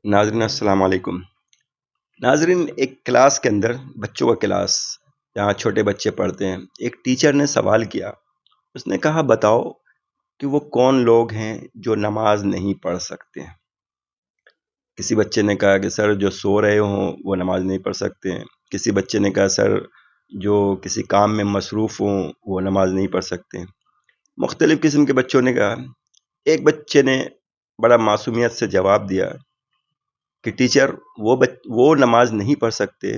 ناظرین السلام علیکم۔ ناظرین، ایک کلاس کے اندر بچوں کا کلاس جہاں چھوٹے بچے پڑھتے ہیں، ایک ٹیچر نے سوال کیا۔ اس نے کہا بتاؤ کہ وہ کون لوگ ہیں جو نماز نہیں پڑھ سکتے ہیں۔ کسی بچے نے کہا کہ سر جو سو رہے ہوں وہ نماز نہیں پڑھ سکتے ہیں۔ کسی بچے نے کہا سر جو کسی کام میں مصروف ہوں وہ نماز نہیں پڑھ سکتے ہیں۔ مختلف قسم کے بچوں نے کہا۔ ایک بچے نے بڑا معصومیت سے جواب دیا کہ ٹیچر وہ نماز نہیں پڑھ سکتے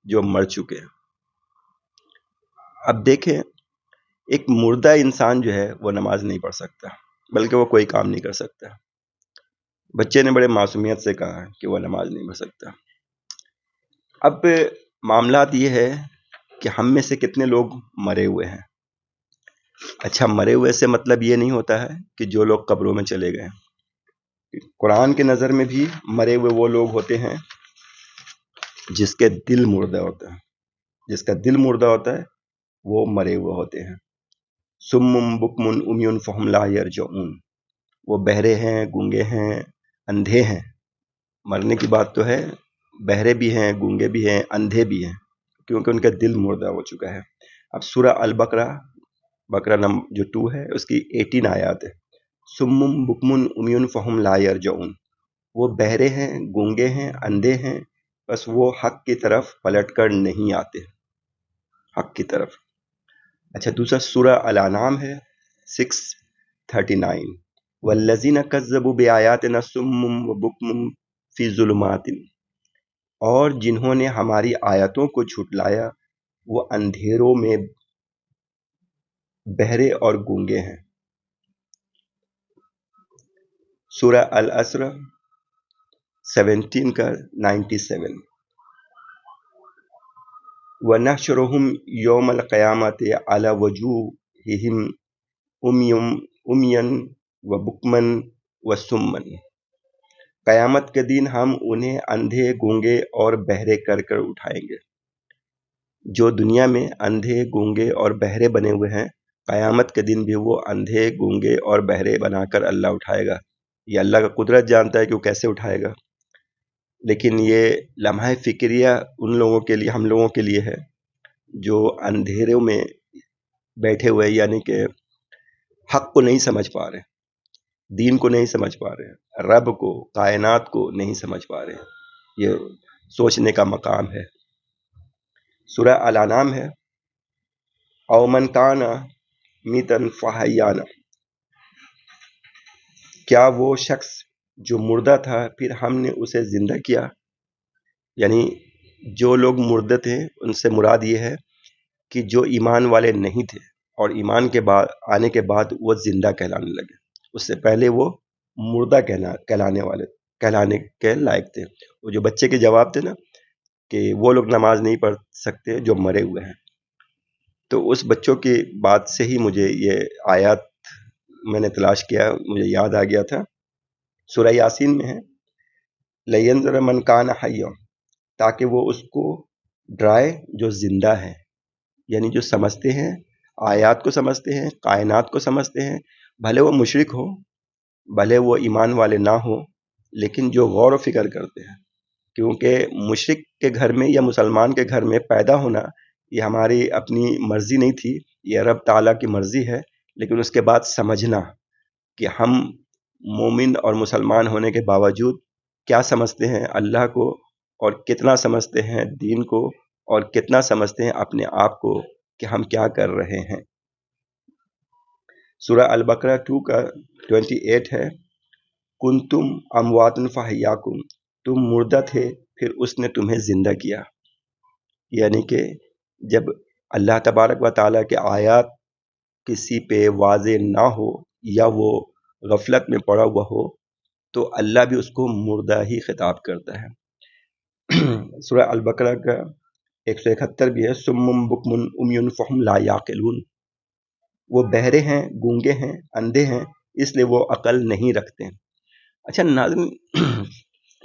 جو مر چکے ہیں۔ اب دیکھیں، ایک مردہ انسان جو ہے وہ نماز نہیں پڑھ سکتا، بلکہ وہ کوئی کام نہیں کر سکتا۔ بچے نے بڑے معصومیت سے کہا کہ وہ نماز نہیں پڑھ سکتا۔ اب معاملات یہ ہے کہ ہم میں سے کتنے لوگ مرے ہوئے ہیں۔ اچھا، مرے ہوئے سے مطلب یہ نہیں ہوتا ہے کہ جو لوگ قبروں میں چلے گئے۔ قرآن کے نظر میں بھی مرے ہوئے وہ لوگ ہوتے ہیں جس کے دل مردہ ہوتا ہے۔ جس کا دل مردہ ہوتا ہے وہ مرے ہوئے ہوتے ہیں۔ سم بکم عمی فہم لا یرجعون، وہ بہرے ہیں، گونگے ہیں، اندھے ہیں۔ مرنے کی بات تو ہے، بہرے بھی ہیں، گونگے بھی ہیں، اندھے بھی ہیں، کیونکہ ان کا دل مردہ ہو چکا ہے۔ اب سورہ البقرہ، بقرہ نمبر جو 2 ہے، اس کی 18 آیات ہے۔ سم بکم عمی فہم لا یرجعون، وہ بہرے ہیں، گونگے ہیں، اندھے ہیں، بس وہ حق کی طرف پلٹ کر نہیں آتے، حق کی طرف۔ اچھا، دوسرا سورہ الانعام ہے 6:39، والذین کذبوا بآیاتنا صم وبکم فی ظلمات، اور جنہوں نے ہماری آیتوں کو جھٹلایا وہ اندھیروں میں بہرے اور گونگے ہیں۔ سورہ الاسر 17 کا 97، وَنَحْشُرُهُمْ يَوْمَ الْقِيَامَةِ عَلَى وُجُوهِهِمْ عُمْيًا وَبُكْمًا وَصُمًّا، قیامت کے دن ہم انہیں اندھے، گونگے اور بہرے کر کر اٹھائیں گے۔ جو دنیا میں اندھے، گونگے اور بہرے بنے ہوئے ہیں، قیامت کے دن بھی وہ اندھے، گونگے اور بہرے بنا کر اللہ اٹھائے گا۔ یہ اللہ کا قدرت جانتا ہے کہ وہ کیسے اٹھائے گا، لیکن یہ لمحہ فکریہ ان لوگوں کے لیے، ہم لوگوں کے لیے ہے جو اندھیروں میں بیٹھے ہوئے، یعنی کہ حق کو نہیں سمجھ پا رہے، دین کو نہیں سمجھ پا رہے، رب کو، کائنات کو نہیں سمجھ پا رہے۔ یہ سوچنے کا مقام ہے۔ سورہ الانعام ہے، او من کان میتن فحیانا، کیا وہ شخص جو مردہ تھا پھر ہم نے اسے زندہ کیا۔ یعنی جو لوگ مردے تھے ان سے مراد یہ ہے کہ جو ایمان والے نہیں تھے اور ایمان کے بعد آنے کے بعد وہ زندہ کہلانے لگے، اس سے پہلے وہ مردہ کہلانے کے لائق تھے۔ وہ جو بچے کے جواب تھے نا کہ وہ لوگ نماز نہیں پڑھ سکتے جو مرے ہوئے ہیں، تو اس بچوں کی بات سے ہی مجھے یہ آیات میں نے تلاش کیا، مجھے یاد آ گیا تھا۔ سورہ یاسین میں ہے، لَيَنذُرَ مَنْ كَانَ حَيًّا، تاکہ وہ اس کو ڈرائے جو زندہ ہے، یعنی جو سمجھتے ہیں، آیات کو سمجھتے ہیں، کائنات کو سمجھتے ہیں، بھلے وہ مشرک ہو، بھلے وہ ایمان والے نہ ہو، لیکن جو غور و فکر کرتے ہیں، کیونکہ مشرک کے گھر میں یا مسلمان کے گھر میں پیدا ہونا یہ ہماری اپنی مرضی نہیں تھی، یہ رب تعالیٰ کی مرضی ہے، لیکن اس کے بعد سمجھنا کہ ہم مومن اور مسلمان ہونے کے باوجود کیا سمجھتے ہیں اللہ کو، اور کتنا سمجھتے ہیں دین کو، اور کتنا سمجھتے ہیں اپنے آپ کو کہ ہم کیا کر رہے ہیں۔ سورہ البقرہ 2 کا 28 ہے، کنتم امواتن فاحیاکم، تم مردہ تھے پھر اس نے تمہیں زندہ کیا۔ یعنی کہ جب اللہ تبارک و تعالیٰ کے آیات کسی پہ واضح نہ ہو یا وہ غفلت میں پڑا ہوا ہو تو اللہ بھی اس کو مردہ ہی خطاب کرتا ہے۔ سورہ البقرہ کا 171 بھی ہے، سم بکم عمی فہم لا یعقلون، وہ بہرے ہیں، گونگے ہیں، اندھے ہیں، اس لیے وہ عقل نہیں رکھتے۔ اچھا ناظرین،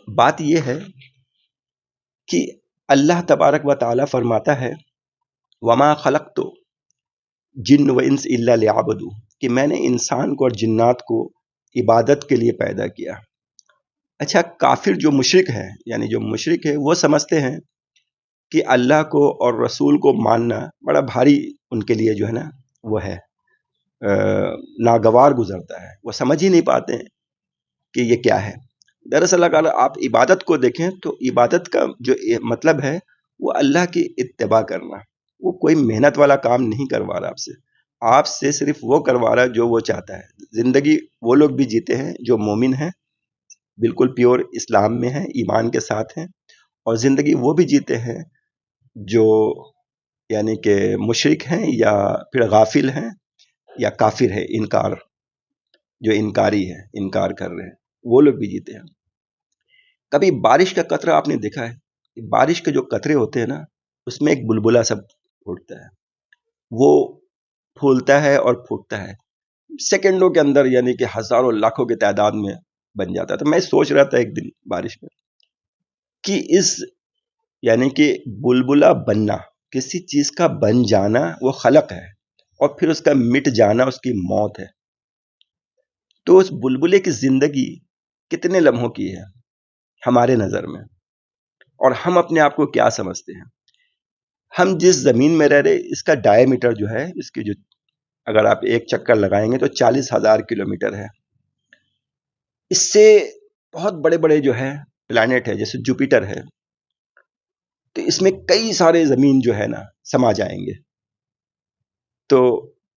بات یہ ہے کہ اللہ تبارک و تعالیٰ فرماتا ہے وما خلقت جن و انس الا لیعبدون، کہ میں نے انسان کو اور جنات کو عبادت کے لیے پیدا کیا۔ اچھا، کافر جو مشرک ہے، یعنی جو مشرک ہے، وہ سمجھتے ہیں کہ اللہ کو اور رسول کو ماننا بڑا بھاری ان کے لیے جو ہے نا وہ ہے، ناگوار گزرتا ہے، وہ سمجھ ہی نہیں پاتے ہیں کہ یہ کیا ہے۔ دراصل اگر آپ عبادت کو دیکھیں تو عبادت کا جو مطلب ہے وہ اللہ کی اتباع کرنا، وہ کوئی محنت والا کام نہیں کروا رہا آپ سے صرف وہ کروا رہا جو وہ چاہتا ہے۔ زندگی وہ لوگ بھی جیتے ہیں جو مومن ہیں، بالکل پیور اسلام میں ہیں، ایمان کے ساتھ ہیں، اور زندگی وہ بھی جیتے ہیں جو یعنی کہ مشرک ہیں یا پھر غافل ہیں یا کافر ہے، جو انکاری ہے، انکار کر رہے ہیں، وہ لوگ بھی جیتے ہیں۔ کبھی بارش کا قطرہ آپ نے دیکھا ہے؟ بارش کے جو قطرے ہوتے ہیں نا، اس میں ایک بلبلہ سب پھوٹتا ہے، وہ پھولتا ہے اور پھوٹتا ہے سیکنڈوں کے اندر، یعنی کہ ہزاروں لاکھوں کی تعداد میں بن جاتا ہے۔ تو میں سوچ رہا تھا ایک دن بارش میں کہ یعنی کہ بلبلہ بننا، کسی چیز کا بن جانا وہ خلق ہے، اور پھر اس کا مٹ جانا اس کی موت ہے۔ تو اس بلبلے کی زندگی کتنے لمحوں کی ہے ہمارے نظر میں، اور ہم اپنے آپ کو کیا سمجھتے ہیں؟ ہم جس زمین میں رہ رہے، اس کا ڈائی میٹر جو ہے، اس کی جو اگر آپ ایک چکر لگائیں گے تو 40,000 کلومیٹر ہے۔ اس سے بہت بڑے بڑے جو ہے پلانٹ ہے، جیسے جوپیٹر ہے، تو اس میں کئی سارے زمین جو ہے نا سما جائیں گے۔ تو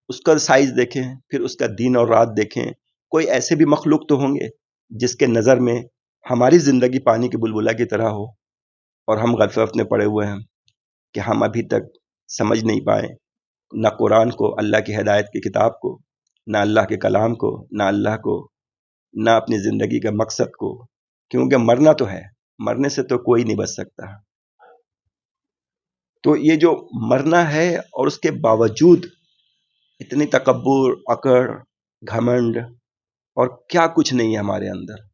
اس کا سائز دیکھیں، پھر اس کا دن اور رات دیکھیں، کوئی ایسے بھی مخلوق تو ہوں گے جس کے نظر میں ہماری زندگی پانی کی بلبلہ کی طرح ہو، اور ہم غفلت میں پڑے ہوئے ہیں کہ ہم ابھی تک سمجھ نہیں پائے نہ قرآن کو، اللہ کی ہدایت کی کتاب کو، نہ اللہ کے کلام کو، نہ اللہ کو، نہ اپنی زندگی کے مقصد کو، کیونکہ مرنا تو ہے، مرنے سے تو کوئی نہیں بچ سکتا۔ تو یہ جو مرنا ہے، اور اس کے باوجود اتنی تکبر، اکڑ، گھمنڈ اور کیا کچھ نہیں ہے ہمارے اندر۔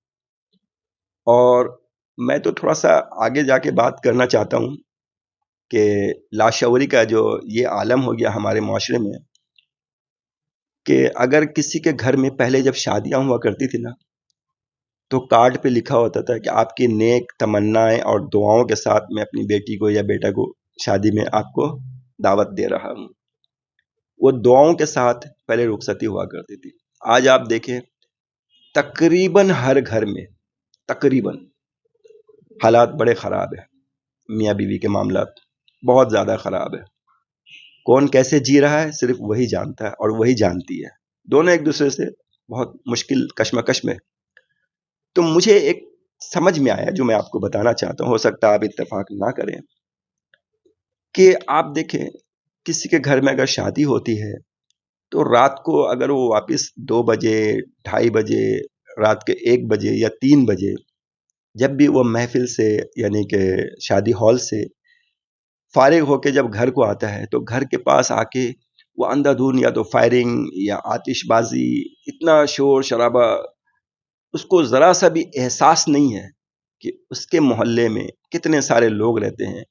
اور میں تو تھوڑا سا آگے جا کے بات کرنا چاہتا ہوں کہ لاشعوری کا جو یہ عالم ہو گیا ہمارے معاشرے میں، کہ اگر کسی کے گھر میں پہلے جب شادیاں ہوا کرتی تھی نا، تو کارڈ پہ لکھا ہوتا تھا کہ آپ کی نیک تمنائیں اور دعاؤں کے ساتھ میں اپنی بیٹی کو یا بیٹا کو شادی میں آپ کو دعوت دے رہا ہوں۔ وہ دعاؤں کے ساتھ پہلے رخصتی ہوا کرتی تھی۔ آج آپ دیکھیں تقریباً ہر گھر میں تقریباً حالات بڑے خراب ہیں، میاں بیوی کے معاملات بہت زیادہ خراب ہے۔ کون کیسے جی رہا ہے صرف وہی جانتا ہے اور وہی جانتی ہے، دونوں ایک دوسرے سے بہت مشکل کشمکش میں۔ تو مجھے ایک سمجھ میں آیا جو میں آپ کو بتانا چاہتا ہوں، ہو سکتا ہے آپ اتفاق نہ کریں، کہ آپ دیکھیں کسی کے گھر میں اگر شادی ہوتی ہے تو رات کو اگر وہ واپس 2 بجے، 2:30 بجے، رات کے 1 بجے یا 3 بجے جب بھی وہ محفل سے یعنی کہ شادی ہال سے فارغ ہو کے جب گھر کو آتا ہے، تو گھر کے پاس آ کے وہ اندھا دھند یا تو فائرنگ یا آتش بازی، اتنا شور شرابہ، اس کو ذرا سا بھی احساس نہیں ہے کہ اس کے محلے میں کتنے سارے لوگ رہتے ہیں،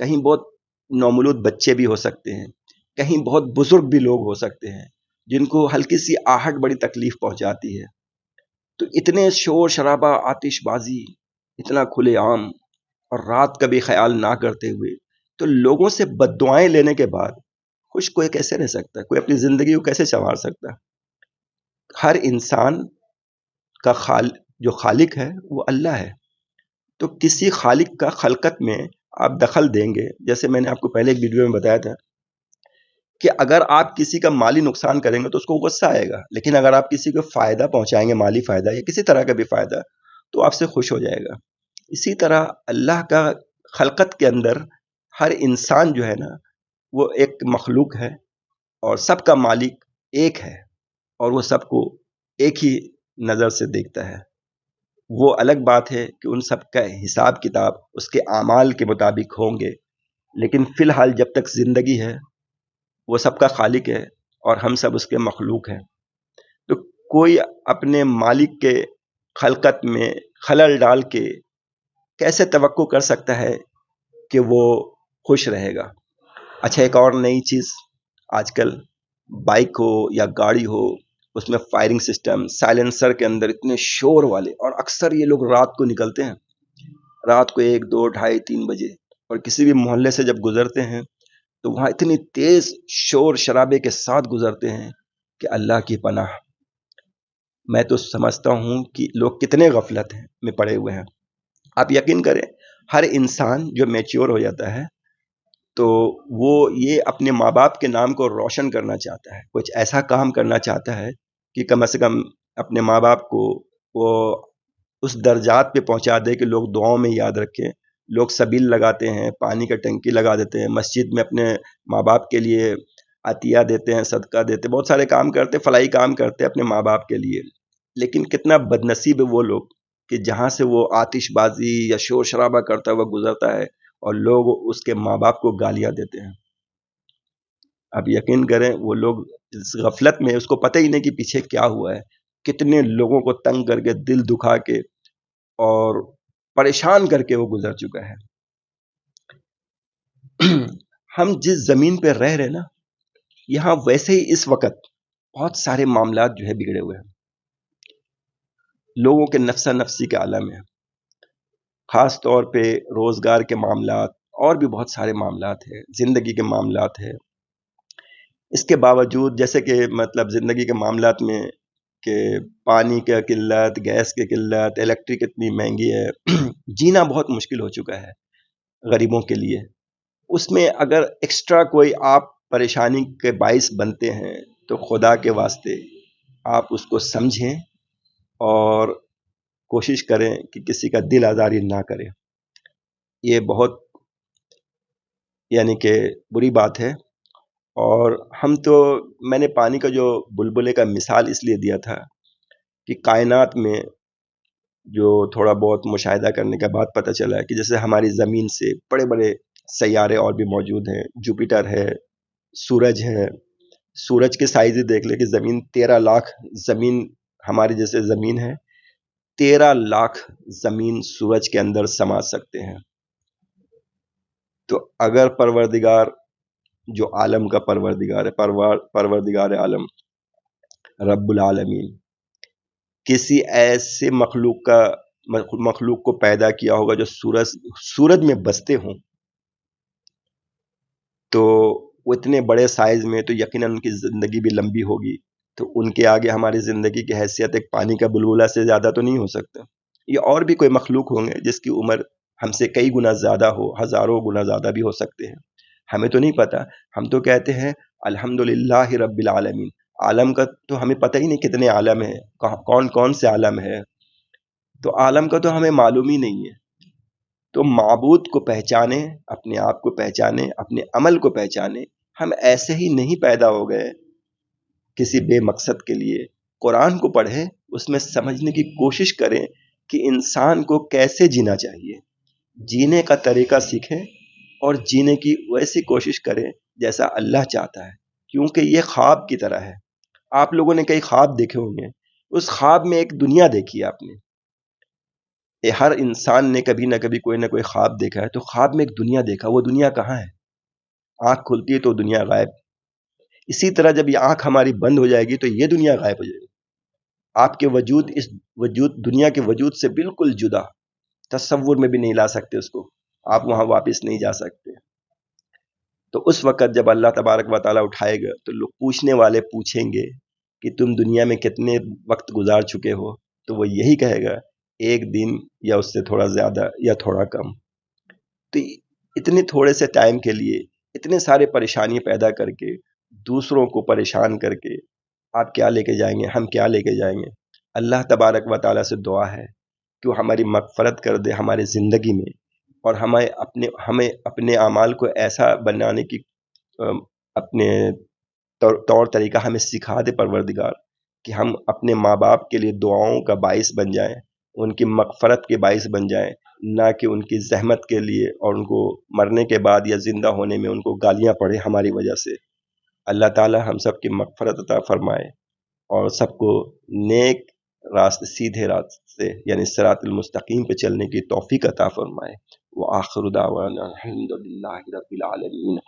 کہیں بہت نومولود بچے بھی ہو سکتے ہیں، کہیں بہت بزرگ بھی لوگ ہو سکتے ہیں جن کو ہلکی سی آہٹ بڑی تکلیف پہنچاتی ہے۔ تو اتنے شور شرابہ، آتش بازی، اتنا کھلے عام، اور رات کا بھی خیال نہ کرتے ہوئے، تو لوگوں سے بد دعائیں لینے کے بعد خوش کوئی کیسے رہ سکتا ہے؟ کوئی اپنی زندگی کو کیسے سنوار سکتا ہے؟ ہر انسان کا جو خالق ہے وہ اللہ ہے، تو کسی خالق کا خلقت میں آپ دخل دیں گے، جیسے میں نے آپ کو پہلے ایک ویڈیو میں بتایا تھا کہ اگر آپ کسی کا مالی نقصان کریں گے تو اس کو غصہ آئے گا، لیکن اگر آپ کسی کو فائدہ پہنچائیں گے، مالی فائدہ یا کسی طرح کا بھی فائدہ، تو آپ سے خوش ہو جائے گا۔ اسی طرح اللہ کا خلقت کے اندر ہر انسان جو ہے نا وہ ایک مخلوق ہے، اور سب کا مالک ایک ہے، اور وہ سب کو ایک ہی نظر سے دیکھتا ہے۔ وہ الگ بات ہے کہ ان سب کا حساب کتاب اس کے اعمال کے مطابق ہوں گے، لیکن فی الحال جب تک زندگی ہے وہ سب کا خالق ہے اور ہم سب اس کے مخلوق ہیں۔ تو کوئی اپنے مالک کے خلقت میں خلل ڈال کے کیسے توقع کر سکتا ہے کہ وہ خوش رہے گا؟ اچھا، ایک اور نئی چیز، آج کل بائک ہو یا گاڑی ہو، اس میں فائرنگ سسٹم، سائلنسر کے اندر اتنے شور والے، اور اکثر یہ لوگ رات کو نکلتے ہیں، رات کو 1 2 ڈھائی 3 بجے، اور کسی بھی محلے سے جب گزرتے ہیں تو وہاں اتنی تیز شور شرابے کے ساتھ گزرتے ہیں کہ اللہ کی پناہ۔ میں تو سمجھتا ہوں کہ لوگ کتنے غفلت میں پڑے ہوئے ہیں۔ آپ یقین کریں، ہر انسان جو میچور ہو جاتا ہے تو وہ یہ اپنے ماں باپ کے نام کو روشن کرنا چاہتا ہے، کچھ ایسا کام کرنا چاہتا ہے کہ کم از کم اپنے ماں باپ کو وہ اس درجات پہ پہنچا دے کہ لوگ دعاؤں میں یاد رکھیں۔ لوگ سبیل لگاتے ہیں، پانی کا ٹنکی لگا دیتے ہیں، مسجد میں اپنے ماں باپ کے لیے عطیہ دیتے ہیں، صدقہ دیتے ہیں، بہت سارے کام کرتے، فلاحی کام کرتے اپنے ماں باپ کے لیے۔ لیکن کتنا بدنصیب ہے وہ لوگ کہ جہاں سے وہ آتش بازی یا شور شرابہ کرتا ہوا گزرتا ہے اور لوگ اس کے ماں باپ کو گالیاں دیتے ہیں۔ اب یقین کریں وہ لوگ اس غفلت میں، اس کو پتہ ہی نہیں کہ پیچھے کیا ہوا ہے، کتنے لوگوں کو تنگ کر کے، دل دکھا کے اور پریشان کر کے وہ گزر چکا ہے۔ ہم جس زمین پہ رہ رہے نا، یہاں ویسے ہی اس وقت بہت سارے معاملات جو ہے بگڑے ہوئے ہیں، لوگوں کے نفسا نفسی کے عالم ہے، خاص طور پہ روزگار کے معاملات اور بھی بہت سارے معاملات ہیں، زندگی کے معاملات ہیں۔ اس کے باوجود جیسے کہ مطلب زندگی کے معاملات میں کہ پانی کی قلت، گیس کی قلت، الیکٹرک اتنی مہنگی ہے، جینا بہت مشکل ہو چکا ہے غریبوں کے لیے۔ اس میں اگر ایکسٹرا کوئی آپ پریشانی کے باعث بنتے ہیں تو خدا کے واسطے آپ اس کو سمجھیں اور کوشش کریں کہ کسی کا دل آزاری نہ کریں۔ یہ بہت یعنی کہ بری بات ہے۔ اور ہم تو، میں نے پانی کا جو بلبلے کا مثال اس لیے دیا تھا کہ کائنات میں جو تھوڑا بہت مشاہدہ کرنے کے بعد پتہ چلا ہے کہ جیسے ہماری زمین سے بڑے بڑے سیارے اور بھی موجود ہیں، جوپیٹر ہے، سورج ہے۔ سورج کے سائز ہی دیکھ لے کہ زمین 13 لاکھ زمین ہماری جیسے زمین ہے، 13 لاکھ زمین سورج کے اندر سما سکتے ہیں۔ تو اگر پروردگار جو عالم کا پروردگار ہے، پروردگار عالم رب العالمین کسی ایسے مخلوق کو پیدا کیا ہوگا جو سورج میں بستے ہوں، تو وہ اتنے بڑے سائز میں، تو یقیناً ان کی زندگی بھی لمبی ہوگی، تو ان کے آگے ہماری زندگی کی حیثیت ایک پانی کا بلبلہ سے زیادہ تو نہیں ہو سکتا۔ یہ اور بھی کوئی مخلوق ہوں گے جس کی عمر ہم سے کئی گنا زیادہ ہو، ہزاروں گنا زیادہ بھی ہو سکتے ہیں، ہمیں تو نہیں پتا۔ ہم تو کہتے ہیں الحمدللہ رب العالمین، عالم کا تو ہمیں پتہ ہی نہیں کتنے عالم ہیں، کون کون سے عالم ہے، تو عالم کا تو ہمیں معلوم ہی نہیں ہے۔ تو معبود کو پہچانے، اپنے آپ کو پہچانے، اپنے عمل کو پہچانے۔ ہم ایسے ہی نہیں پیدا ہو گئے کسی بے مقصد کے لیے۔ قرآن کو پڑھیں، اس میں سمجھنے کی کوشش کریں کہ انسان کو کیسے جینا چاہیے، جینے کا طریقہ سیکھیں اور جینے کی ویسی کوشش کریں جیسا اللہ چاہتا ہے، کیونکہ یہ خواب کی طرح ہے۔ آپ لوگوں نے کئی خواب دیکھے ہوں گے، اس خواب میں ایک دنیا دیکھی آپ نے، ہر انسان نے کبھی نہ کبھی کوئی نہ کوئی خواب دیکھا ہے، تو خواب میں ایک دنیا دیکھا، وہ دنیا کہاں ہے؟ آنکھ کھلتی ہے تو دنیا غائب۔ اسی طرح جب یہ آنکھ ہماری بند ہو جائے گی تو یہ دنیا غائب ہو جائے گی۔ آپ کے وجود اس دنیا کے وجود سے بالکل جدا، تصور میں بھی نہیں لا سکتے اس کو، آپ وہاں واپس نہیں جا سکتے۔ تو اس وقت جب اللہ تبارک و تعالیٰ اٹھائے گا تو لوگ پوچھنے والے پوچھیں گے کہ تم دنیا میں کتنے وقت گزار چکے ہو، تو وہ یہی کہے گا 1 دن یا اس سے تھوڑا زیادہ یا تھوڑا کم۔ تو اتنے تھوڑے سے ٹائم کے لیے اتنے سارے پریشانی پیدا کر کے، دوسروں کو پریشان کر کے آپ کیا لے کے جائیں گے، ہم کیا لے کے جائیں گے؟ اللہ تبارک و تعالیٰ سے دعا ہے کہ وہ ہماری مغفرت کر دے ہماری زندگی میں، اور ہمیں اپنے اعمال کو ایسا بنانے کی اپنے طور طریقہ ہمیں سکھا دے پروردگار کہ ہم اپنے ماں باپ کے لیے دعاؤں کا باعث بن جائیں، ان کی مغفرت کے باعث بن جائیں، نہ کہ ان کی زحمت کے لیے اور ان کو مرنے کے بعد یا زندہ ہونے میں ان کو گالیاں پڑے ہماری وجہ سے۔ اللہ تعالی ہم سب کی مغفرت عطا فرمائے اور سب کو نیک راستے، سیدھے راستے یعنی صراط المستقیم پہ چلنے کی توفیق عطا فرمائے۔ وآخر دعوانا الحمدللہ رب العالمین۔